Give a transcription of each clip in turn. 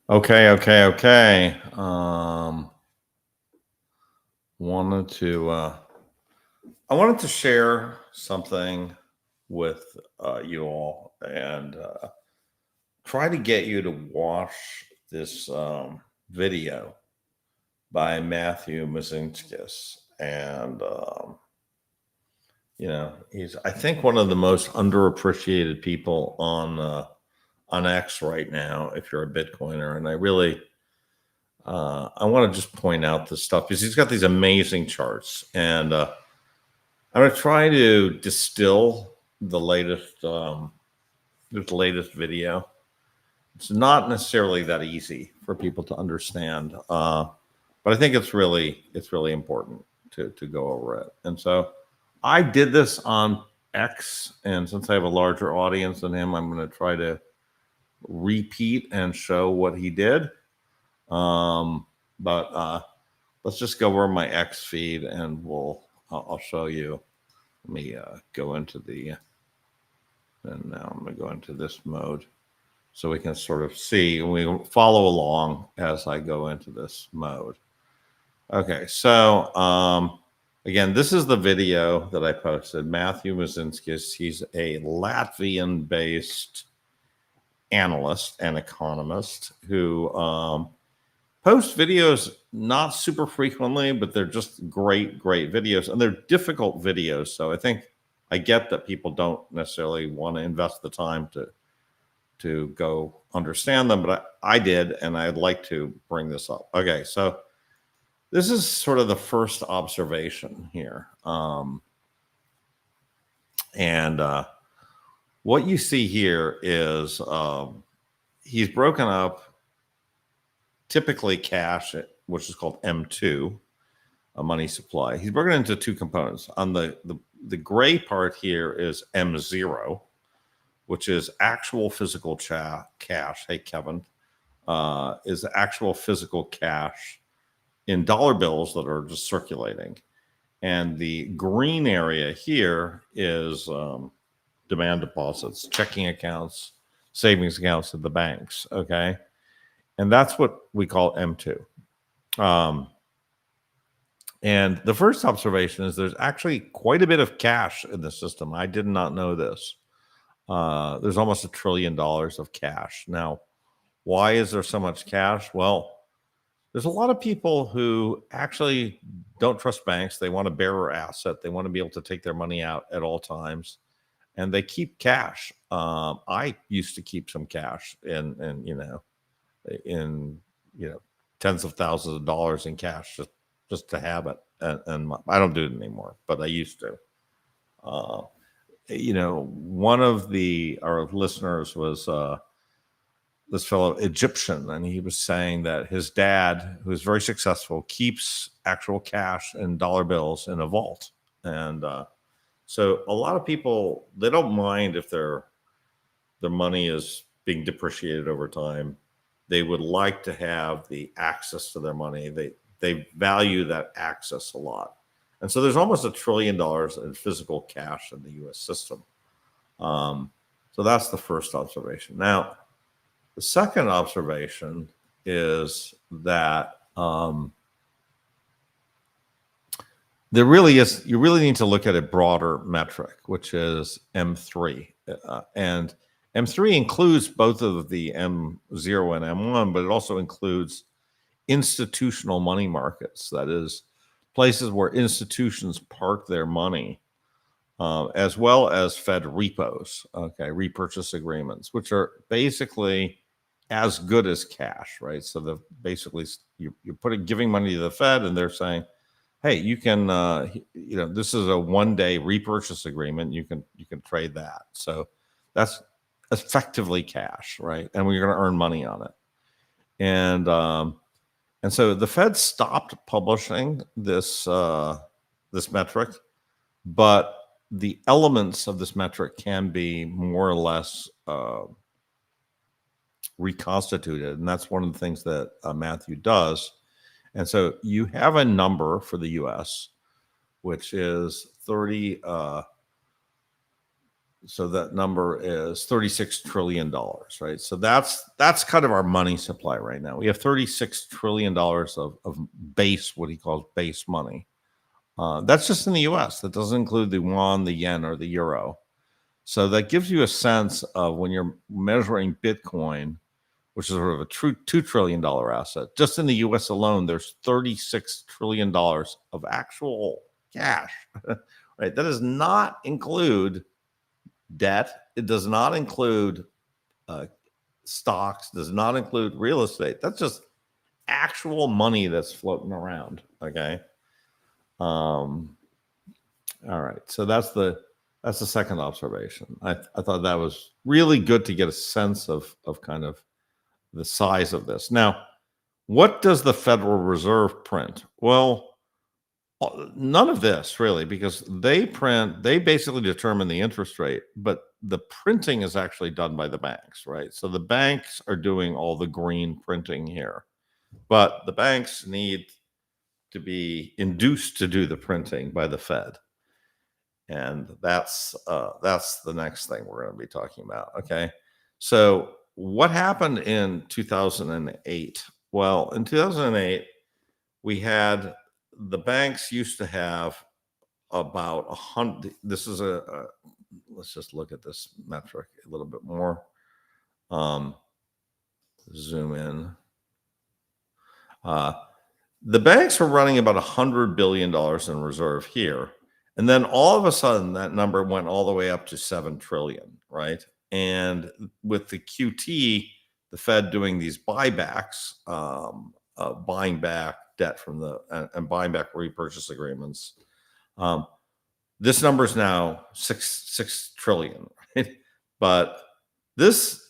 Okay. Wanted to I wanted to share something with you all and try to get you to watch this video by Mathew Mezinczkis, and he's, I think, one of the most underappreciated people on X right now. If you're a Bitcoiner, and I want to just point out this stuff because he's got these amazing charts, and I'm going to try to distill this latest video. It's not necessarily that easy for people to understand, but I think it's really important to go over it. And so I did this on X, and since I have a larger audience than him, I'm going to try to repeat and show what he did. But let's just go over my X feed, and I'll show you. Let me go into and now I'm going to go into this mode so we can sort of see, and we follow along as I go into this mode. Okay, so again, this is the video that I posted. Mathew Mezinczkis, he's a Latvian-based analyst and economist who post videos not super frequently, but they're just great videos, and they're difficult videos. So I think I get that people don't necessarily want to invest the time to go understand them, but I did, and I'd like to bring this up. Okay, so this is sort of the first observation here. What you see here is he's broken up typically cash, which is called M2, a money supply. He's broken into two components. On the gray part here is M0, which is actual physical cash. Hey, Kevin, is actual physical cash in dollar bills that are just circulating. And the green area here is demand deposits, checking accounts, savings accounts at the banks, okay? And that's what we call M2. And the first observation is there's actually quite a bit of cash in the system. I did not know this. There's almost $1 trillion of cash. Now, why is there so much cash? Well, there's a lot of people who actually don't trust banks. They want a bearer asset. They want to be able to take their money out at all times, and they keep cash. I used to keep some cash in tens of thousands of dollars in cash just to have it. And I don't do it anymore, but I used to. One of our listeners was this fellow Egyptian, and he was saying that his dad, who is very successful, keeps actual cash and dollar bills in a vault. And so a lot of people, they don't mind if their money is being depreciated over time. They would like to have the access to their money. They value that access a lot. And so there's almost $1 trillion in physical cash in the U.S. system. So that's the first observation. Now, the second observation is that you really need to look at a broader metric, which is M3. And M3 includes both of the M0 and M1, but it also includes institutional money markets. That is, places where institutions park their money, as well as Fed repos, repurchase agreements, which are basically as good as cash, right? So you're giving money to the Fed, and they're saying, hey, you can, this is a one-day repurchase agreement. You can trade that. So that's effectively cash, right? And we're going to earn money on it. And so the Fed stopped publishing this metric, but the elements of this metric can be more or less reconstituted, and that's one of the things that Mathew does. And so you have a number for the U.S., which is So that number is $36 trillion, right? So that's kind of our money supply right now. We have $36 trillion of base, what he calls base money. That's just in the US. That doesn't include the yuan, the yen, or the euro. So that gives you a sense of when you're measuring Bitcoin, which is sort of a true $2 trillion asset. Just in the US alone, there's $36 trillion of actual cash, right? That does not include debt. It does not include stocks, does not include real estate. That's just actual money that's floating around. Okay. All right. So that's the second observation. I thought that was really good to get a sense of kind of the size of this. Now, what does the Federal Reserve print? Well, none of this really, because they basically determine the interest rate, but the printing is actually done by the banks, right? So the banks are doing all the green printing here, but the banks need to be induced to do the printing by the Fed. And that's the next thing we're going to be talking about. Okay. So what happened in 2008? Well, in 2008, we had the banks used to have about 100. This is let's just look at this metric a little bit more. Zoom in. The banks were running about $100 billion in reserve here. And then all of a sudden, that number went all the way up to 7 trillion, right? And with the QT, the Fed doing these buybacks, buying back debt from and buying back repurchase agreements, this number is now 6 trillion, right? But this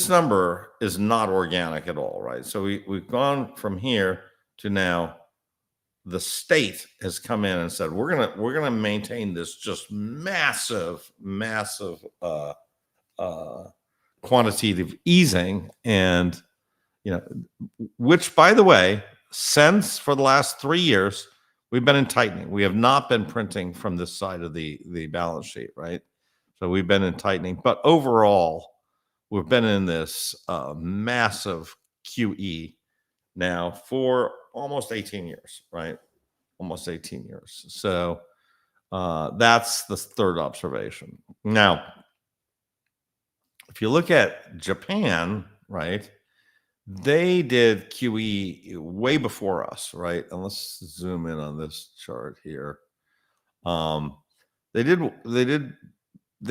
number is not organic at all, right? So we've gone from here to now. The state has come in and said we're gonna maintain this just massive quantitative easing, and which, by the way, since for the last 3 years we've been in tightening. We have not been printing from this side of the balance sheet, right? So we've been in tightening, but overall we've been in this massive QE now for almost 18 years, right? Almost 18 years. So that's the third observation. Now, if you look at Japan, right, they did QE way before us, right? And let's zoom in on this chart here. They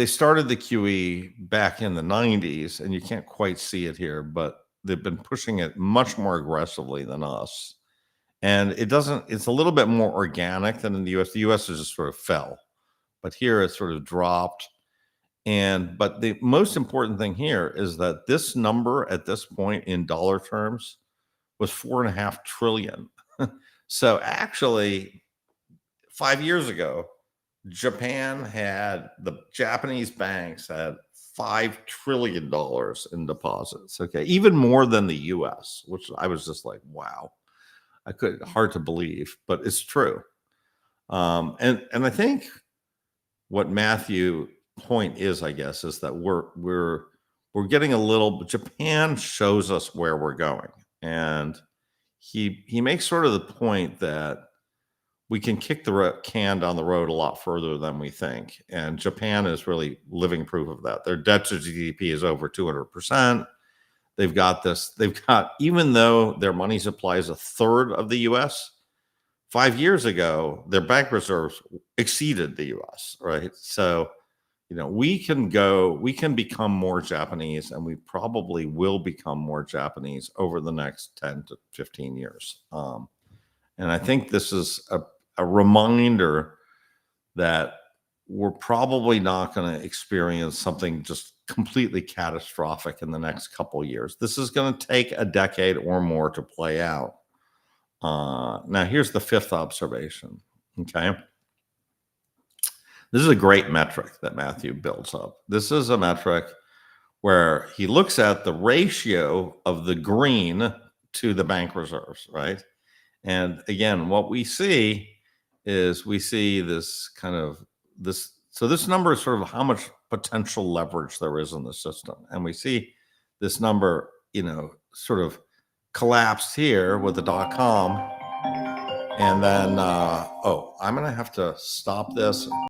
started the QE back in the 90s, and you can't quite see it here, but they've been pushing it much more aggressively than us. And it's a little bit more organic than in the US. The US has just sort of fell, but here it sort of dropped. But the most important thing here is that this number at this point in dollar terms was 4.5 trillion. So actually, 5 years ago, the Japanese banks had $5 trillion in deposits. Okay, even more than the US, which I was just like, wow. Hard to believe, but it's true. And I think what Matthew point is, I guess, is that we're getting a little. Japan shows us where we're going, and he makes sort of the point that we can kick the can down the road a lot further than we think, and Japan is really living proof of that. Their debt to GDP is over 200%. They've got, even though their money supply is a third of the US, 5 years ago, their bank reserves exceeded the US, right? So, we can become more Japanese, and we probably will become more Japanese over the next 10 to 15 years. And I think this is a reminder that we're probably not going to experience something just completely catastrophic in the next couple of years. This is going to take a decade or more to play out. Now, here's the fifth observation. Okay. This is a great metric that Matthew builds up. This is a metric where he looks at the ratio of the green to the bank reserves, right? And again, what we see is this kind of this So this number is sort of how much potential leverage there is in the system. And we see this number, sort of collapsed here with the .com. And then, I'm going to have to stop this.